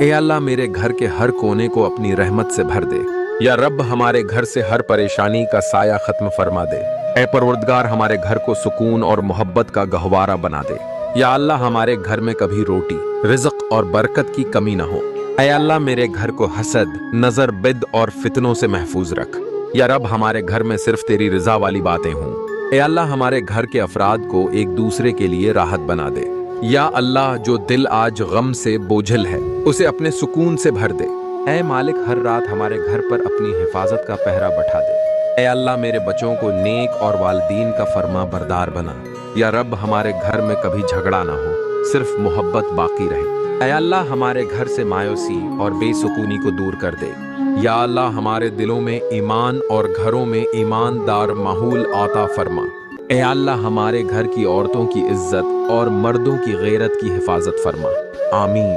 اے اللہ میرے گھر کے ہر کونے کو اپنی رحمت سے بھر دے۔ یا رب ہمارے گھر سے ہر پریشانی کا سایہ ختم فرما دے۔ اے پروردگار ہمارے گھر کو سکون اور محبت کا گہوارہ بنا دے۔ یا اللہ ہمارے گھر میں کبھی روٹی، رزق اور برکت کی کمی نہ ہو۔ اے اللہ میرے گھر کو حسد، نظر بد اور فتنوں سے محفوظ رکھ۔ یا رب ہمارے گھر میں صرف تیری رضا والی باتیں ہوں۔ اے اللہ ہمارے گھر کے افراد کو ایک دوسرے کے لیے راحت بنا دے۔ یا اللہ جو دل آج غم سے بوجھل ہے اسے اپنے سکون سے بھر دے۔ اے مالک ہر رات ہمارے گھر پر اپنی حفاظت کا پہرا بٹھا دے۔ اے اللہ میرے بچوں کو نیک اور والدین کا فرما بردار بنا۔ یا رب ہمارے گھر میں کبھی جھگڑا نہ ہو، صرف محبت باقی رہے۔ اے اللہ ہمارے گھر سے مایوسی اور بے سکونی کو دور کر دے۔ یا اللہ ہمارے دلوں میں ایمان اور گھروں میں ایماندار ماحول عطا فرما۔ اے اللہ ہمارے گھر کی عورتوں کی عزت اور مردوں کی غیرت کی حفاظت فرما۔ آمین۔